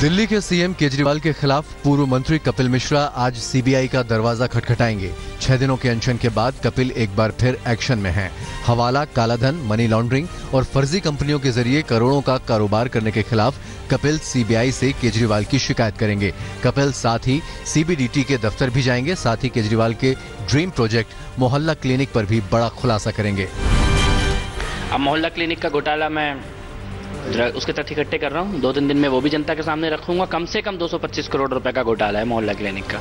दिल्ली के सीएम केजरीवाल के खिलाफ पूर्व मंत्री कपिल मिश्रा आज सीबीआई का दरवाजा खटखटाएंगे। 6 दिनों के अनशन के बाद कपिल एक बार फिर एक्शन में हैं। हवाला, कालाधन, मनी लॉन्ड्रिंग और फर्जी कंपनियों के जरिए करोड़ों का कारोबार करने के खिलाफ कपिल सीबीआई से केजरीवाल की शिकायत करेंगे। कपिल साथ ही सीबीडीटी के दफ्तर भी जाएंगे। साथ ही केजरीवाल के ड्रीम प्रोजेक्ट मोहल्ला क्लिनिक पर भी बड़ा खुलासा करेंगे। अब मोहल्ला क्लिनिक का घोटाला मैं उसके तथ्य इकट्ठे कर रहा हूँ। 2-3 दिन में वो भी जनता के सामने रखूंगा। कम से कम 225 करोड़ रुपए का घोटाला है मोहल्ला क्लिनिक का।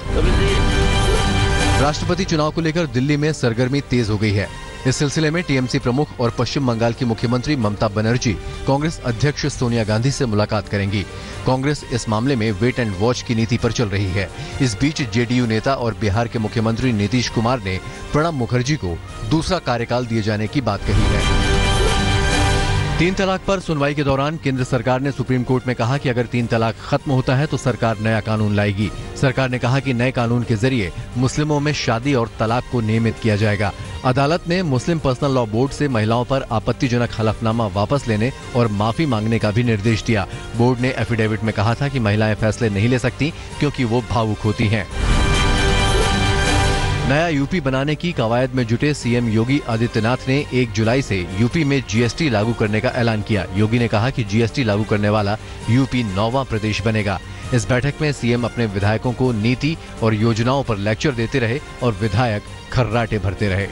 राष्ट्रपति चुनाव को लेकर दिल्ली में सरगर्मी तेज हो गई है। इस सिलसिले में टीएमसी प्रमुख और पश्चिम बंगाल की मुख्यमंत्री ममता बनर्जी कांग्रेस अध्यक्ष सोनिया गांधी से मुलाकात करेंगी। कांग्रेस इस मामले में वेट एंड वॉच की नीति पर चल रही है। इस बीच जेडीयू नेता और बिहार के मुख्यमंत्री नीतीश कुमार ने प्रणब मुखर्जी को दूसरा कार्यकाल दिए जाने की बात कही है। 3 तलाक पर सुनवाई के दौरान केंद्र सरकार ने सुप्रीम कोर्ट में कहा कि अगर 3 तलाक खत्म होता है तो सरकार नया कानून लाएगी। सरकार ने कहा कि नए कानून के जरिए मुस्लिमों में शादी और तलाक को नियमित किया जाएगा। अदालत ने मुस्लिम पर्सनल लॉ बोर्ड से महिलाओं पर आपत्तिजनक हलफनामा वापस लेने और माफी मांगने का भी निर्देश दिया। बोर्ड ने एफिडेविट में कहा था कि महिलाएं फैसले नहीं ले सकती क्योंकि वो भावुक होती हैं। नया यूपी बनाने की कवायद में जुटे सीएम योगी आदित्यनाथ ने 1 जुलाई से यूपी में जीएसटी लागू करने का ऐलान किया। योगी ने कहा कि जीएसटी लागू करने वाला यूपी 9वां प्रदेश बनेगा। इस बैठक में सीएम अपने विधायकों को नीति और योजनाओं पर लेक्चर देते रहे और विधायक खर्राटे भरते रहे।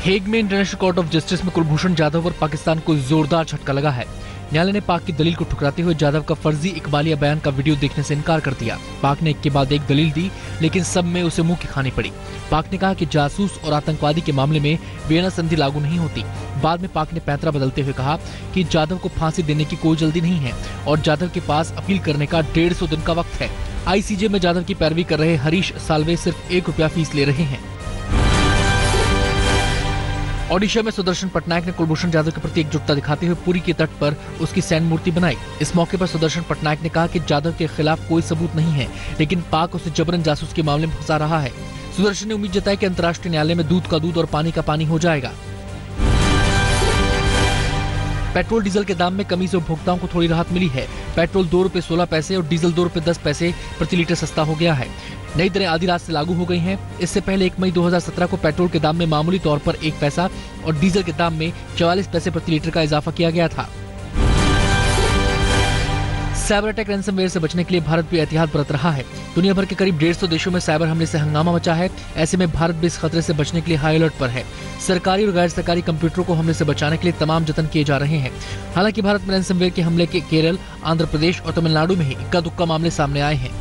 हेग में इंटरनेशनल कोर्ट ऑफ जस्टिस में कुलभूषण जाधव और पाकिस्तान को जोरदार झटका लगा है। न्यायालय ने पाक की दलील को ठुकराते हुए जाधव का फर्जी इकबालिया बयान का वीडियो देखने से इनकार कर दिया। पाक ने एक के बाद एक दलील दी, लेकिन सब में उसे मुंह की खानी पड़ी। पाक ने कहा कि जासूस और आतंकवादी के मामले में वियना संधि लागू नहीं होती। बाद में पाक ने पैंतरा बदलते हुए कहा कि जाधव को फांसी देने की कोई जल्दी नहीं है और जाधव के पास अपील करने का 150 दिन का वक्त है। आईसीजे में जाधव की पैरवी कर रहे हरीश साल्वे सिर्फ 1 रुपया फीस ले रहे हैं। ओडिशा में सुदर्शन पटनायक ने कुलभूषण जाधव के प्रति एकजुटता दिखाते हुए पुरी के तट पर उसकी सैन्य मूर्ति बनाई। इस मौके पर सुदर्शन पटनायक ने कहा कि जाधव के खिलाफ कोई सबूत नहीं है, लेकिन पाक उसे जबरन जासूस के मामले में फंसा रहा है। सुदर्शन ने उम्मीद जताई कि अंतर्राष्ट्रीय न्यायालय में दूध का दूध और पानी का पानी हो जाएगा। पेट्रोल डीजल के दाम में कमी से उपभोक्ताओं को थोड़ी राहत मिली है। पेट्रोल 2 रुपए 16 पैसे और डीजल 2 रुपए 10 पैसे प्रति लीटर सस्ता हो गया है। नई दरें आधी रात से लागू हो गई हैं। इससे पहले 1 मई 2017 को पेट्रोल के दाम में मामूली तौर पर 1 पैसा और डीजल के दाम में 44 पैसे प्रति लीटर का इजाफा किया गया था। साइबर अटैक रैंसमवेयर से बचने के लिए भारत भी एहतियात बरत रहा है। दुनिया भर के करीब 150 देशों में साइबर हमले से हंगामा मचा है। ऐसे में भारत भी इस खतरे से बचने के लिए हाई अलर्ट पर है। सरकारी और गैर सरकारी कंप्यूटरों को हमले से बचाने के लिए तमाम जतन किए जा रहे हैं। हालांकि भारत में रैंसमवेयर के हमले के केरल, आंध्र प्रदेश और तमिलनाडु में ही इक्का दुक्का मामले सामने आए हैं।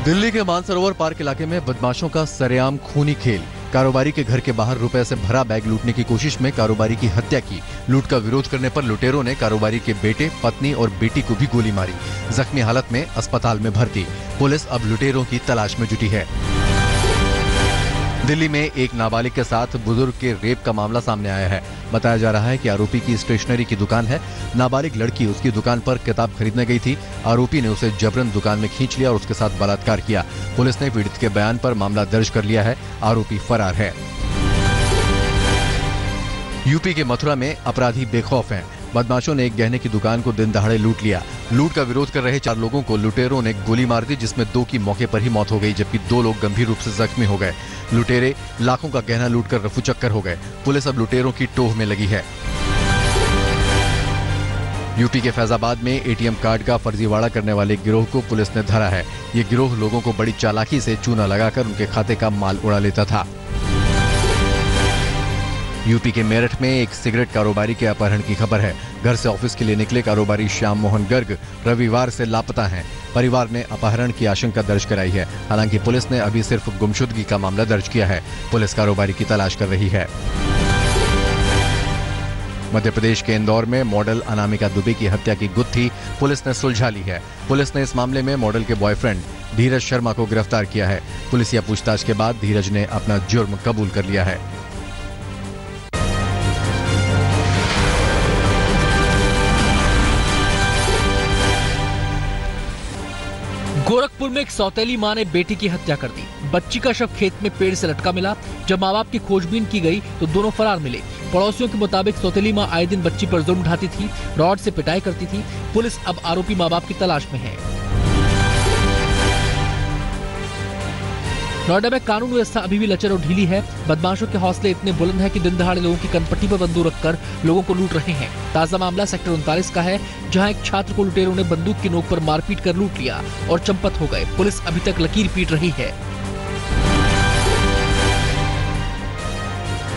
दिल्ली के मानसरोवर पार्क इलाके में बदमाशों का सरेआम खूनी खेल। कारोबारी के घर के बाहर रुपए से भरा बैग लूटने की कोशिश में कारोबारी की हत्या की। लूट का विरोध करने पर लुटेरों ने कारोबारी के बेटे, पत्नी और बेटी को भी गोली मारी। जख्मी हालत में अस्पताल में भर्ती। पुलिस अब लुटेरों की तलाश में जुटी है। दिल्ली में एक नाबालिग के साथ बुजुर्ग के रेप का मामला सामने आया है। बताया जा रहा है कि आरोपी की स्टेशनरी की दुकान है। नाबालिग लड़की उसकी दुकान पर किताब खरीदने गई थी। आरोपी ने उसे जबरन दुकान में खींच लिया और उसके साथ बलात्कार किया। पुलिस ने पीड़ित के बयान पर मामला दर्ज कर लिया है। आरोपी फरार है। यूपी के मथुरा में अपराधी बेखौफ हैं। बदमाशों ने एक गहने की दुकान को दिन दहाड़े लूट लिया। लूट का विरोध कर रहे 4 लोगों को लुटेरों ने गोली मार दी, जिसमें 2 की मौके पर ही मौत हो गई, जबकि 2 लोग गंभीर रूप से जख्मी हो गए। लुटेरे लाखों का गहना लूटकर रफूचक्कर हो गए। पुलिस अब लुटेरों की टोह में लगी है। यूपी के फैजाबाद में एटीएम कार्ड का फर्जीवाड़ा करने वाले गिरोह को पुलिस ने धरा है। ये गिरोह लोगों को बड़ी चालाकी से चूना लगाकर उनके खाते का माल उड़ा लेता था। यूपी के मेरठ में एक सिगरेट कारोबारी के अपहरण की खबर है। घर से ऑफिस के लिए निकले कारोबारी श्याम मोहन गर्ग रविवार से लापता हैं। परिवार ने अपहरण की आशंका दर्ज कराई है। हालांकि पुलिस ने अभी सिर्फ गुमशुदगी का मामला दर्ज किया है। पुलिस कारोबारी की तलाश कर रही है। मध्य प्रदेश के इंदौर में मॉडल अनामिका दुबे की हत्या की गुत्थी पुलिस ने सुलझा ली है। पुलिस ने इस मामले में मॉडल के बॉयफ्रेंड धीरज शर्मा को गिरफ्तार किया है। पुलिसिया पूछताछ के बाद धीरज ने अपना जुर्म कबूल कर लिया है। जबलपुर में एक सौतेली मां ने बेटी की हत्या कर दी। बच्ची का शव खेत में पेड़ से लटका मिला। जब माँ बाप की खोजबीन की गई तो दोनों फरार मिले। पड़ोसियों के मुताबिक सौतेली मां आए दिन बच्ची पर जुल्म ढाती थी, रॉड से पिटाई करती थी। पुलिस अब आरोपी माँ बाप की तलाश में है। नोएडा में कानून व्यवस्था अभी भी लचर और ढीली है। बदमाशों के हौसले इतने बुलंद हैं कि दिन दहाड़े लोगों की कनपट्टी पर बंदूक रखकर लोगों को लूट रहे हैं। ताजा मामला सेक्टर 39 का है, जहां एक छात्र को लुटेरों ने बंदूक की नोक पर मारपीट कर लूट लिया और चंपत हो गए। पुलिस अभी तक लकीर पीट रही है।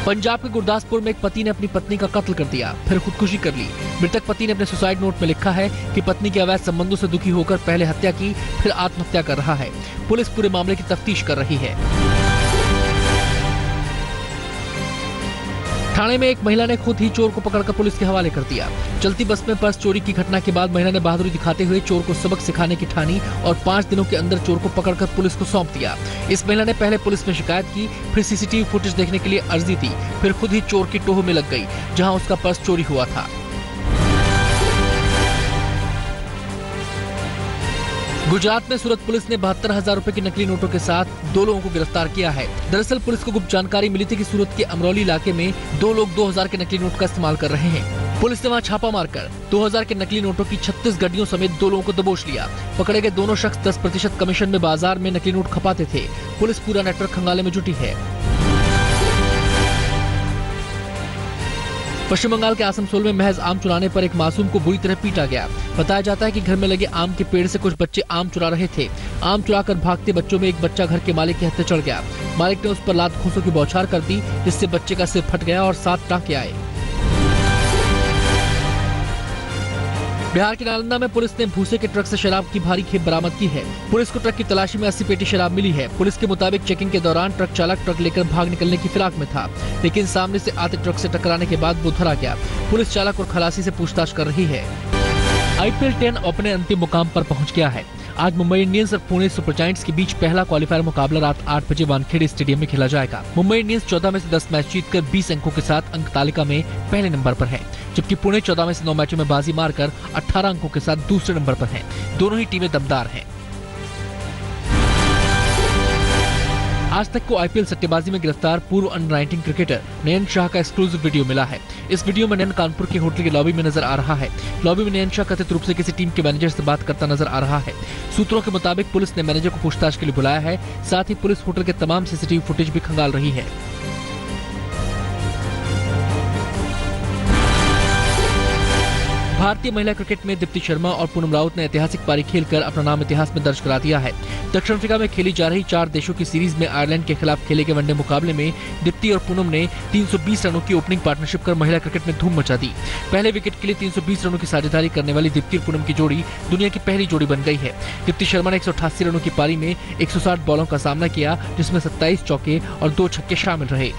पंजाब के गुरदासपुर में एक पति ने अपनी पत्नी का कत्ल कर दिया, फिर खुदकुशी कर ली। मृतक पति ने अपने सुसाइड नोट में लिखा है कि पत्नी के अवैध संबंधों से दुखी होकर पहले हत्या की, फिर आत्महत्या कर रहा है। पुलिस पूरे मामले की तफ्तीश कर रही है। थाने में एक महिला ने खुद ही चोर को पकड़कर पुलिस के हवाले कर दिया। चलती बस में पर्स चोरी की घटना के बाद महिला ने बहादुरी दिखाते हुए चोर को सबक सिखाने की ठानी और 5 दिनों के अंदर चोर को पकड़कर पुलिस को सौंप दिया। इस महिला ने पहले पुलिस में शिकायत की, फिर सीसीटीवी फुटेज देखने के लिए अर्जी दी, फिर खुद ही चोर की टोह में लग गई, जहां उसका पर्स चोरी हुआ था। गुजरात में सूरत पुलिस ने 72,000 रुपए के नकली नोटों के साथ 2 लोगों को गिरफ्तार किया है। दरअसल पुलिस को गुप्त जानकारी मिली थी कि सूरत के अमरौली इलाके में 2 लोग 2,000 के नकली नोट का इस्तेमाल कर रहे हैं। पुलिस ने वहां छापा मारकर 2,000 के नकली नोटों की 36 गड्डियों समेत 2 लोगों को दबोच लिया। पकड़े गए दोनों शख्स 10% कमीशन में बाजार में नकली नोट खपाते थे। पुलिस पूरा नेटवर्क खंगालने में जुटी है। पश्चिम बंगाल के आसनसोल में महज आम चुराने पर एक मासूम को बुरी तरह पीटा गया। बताया जाता है कि घर में लगे आम के पेड़ से कुछ बच्चे आम चुरा रहे थे। आम चुराकर भागते बच्चों में एक बच्चा घर के मालिक के हत्थे चढ़ गया। मालिक ने उस पर लात घूंसों की बौछार कर दी, जिससे बच्चे का सिर फट गया और 7 टांके आए। बिहार के नालंदा में पुलिस ने भूसे के ट्रक से शराब की भारी खेप बरामद की है। पुलिस को ट्रक की तलाशी में 80 पेटी शराब मिली है। पुलिस के मुताबिक चेकिंग के दौरान ट्रक चालक ट्रक लेकर भाग निकलने की फिराक में था, लेकिन सामने से आते ट्रक से टकराने के बाद वो धरा गया। पुलिस चालक और खलासी से पूछताछ कर रही है। IPL 10 अपने अंतिम मुकाम पर पहुंच गया है। आज मुंबई इंडियंस और पुणे सुपर जायंट्स के बीच पहला क्वालिफायर मुकाबला रात 8 बजे वानखेड़े स्टेडियम में खेला जाएगा। मुंबई इंडियंस 14 में से 10 मैच जीतकर 20 अंकों के साथ अंक तालिका में पहले नंबर पर है, जबकि पुणे 14 में से 9 मैचों में बाजी मारकर 18 अंकों के साथ दूसरे नंबर पर है। दोनों ही टीमें दमदार हैं। आज तक को IPL सट्टेबाजी में गिरफ्तार पूर्व अंडर-19 क्रिकेटर नयन शाह का एक्सक्लूसिव वीडियो मिला है। इस वीडियो में नयन कानपुर के होटल के लॉबी में नजर आ रहा है। लॉबी में नयन शाह कथित रूप से किसी टीम के मैनेजर से बात करता नजर आ रहा है। सूत्रों के मुताबिक पुलिस ने मैनेजर को पूछताछ के लिए बुलाया है। साथ ही पुलिस होटल के तमाम CCTV फुटेज भी खंगाल रही है। भारतीय महिला क्रिकेट में दीप्ति शर्मा और पूनम राउत ने ऐतिहासिक पारी खेलकर अपना नाम इतिहास में दर्ज करा दिया है। दक्षिण अफ्रीका में खेली जा रही 4 देशों की सीरीज में आयरलैंड के खिलाफ खेले गए वनडे मुकाबले में दीप्ति और पूनम ने 320 रनों की ओपनिंग पार्टनरशिप कर महिला क्रिकेट में धूम मचा दी। पहले विकेट के लिए 320 रनों की साझेदारी करने वाली दीप्ति और पूनम की जोड़ी दुनिया की पहली जोड़ी बन गई है। दीप्ति शर्मा ने 188 रनों की पारी में 160 बॉलों का सामना किया, जिसमें 27 चौके और 2 छक्के शामिल रहे।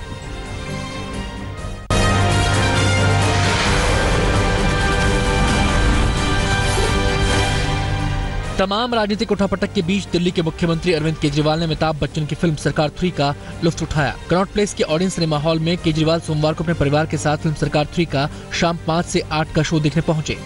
तमाम राजनीतिक उठापटक के बीच दिल्ली के मुख्यमंत्री अरविंद केजरीवाल ने अमिताभ बच्चन की फिल्म सरकार 3 का लुत्फ उठाया। कनॉट प्लेस के ऑडियंस सिनेमा हॉल में केजरीवाल सोमवार को अपने परिवार के साथ फिल्म सरकार 3 का शाम 5 से 8 का शो देखने पहुंचे।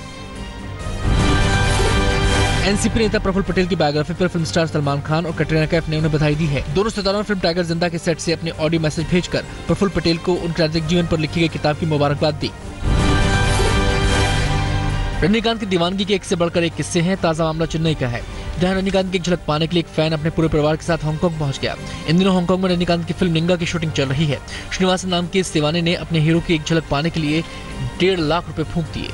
एनसीपी नेता प्रफुल्ल पटेल की बायोग्राफी पर फिल्म स्टार सलमान खान और कटरीना कैफ ने उन्हें बधाई दी है। दोनों सितारों ने फिल्म टाइगर जिंदा के सेट से अपने ऑडियो मैसेज भेजकर प्रफुल्ल पटेल को उनके राजनीतिक जीवन पर लिखी गई किताब की मुबारकबाद दी। रजनीकांत की दीवानगी के एक से बढ़कर एक किस्से हैं। ताजा मामला चेन्नई का है, जहां रजनीकांत की एक झलक पाने के लिए एक फैन अपने पूरे परिवार के साथ हांगकांग पहुंच गया। इन दिनों हांगकांग में रजनीकांत की फिल्म निंगा की शूटिंग चल रही है। श्रीनिवासन नाम के इस दीवाने ने अपने हीरो की एक झलक पाने के लिए 1.5 लाख रुपए फूंक दिए।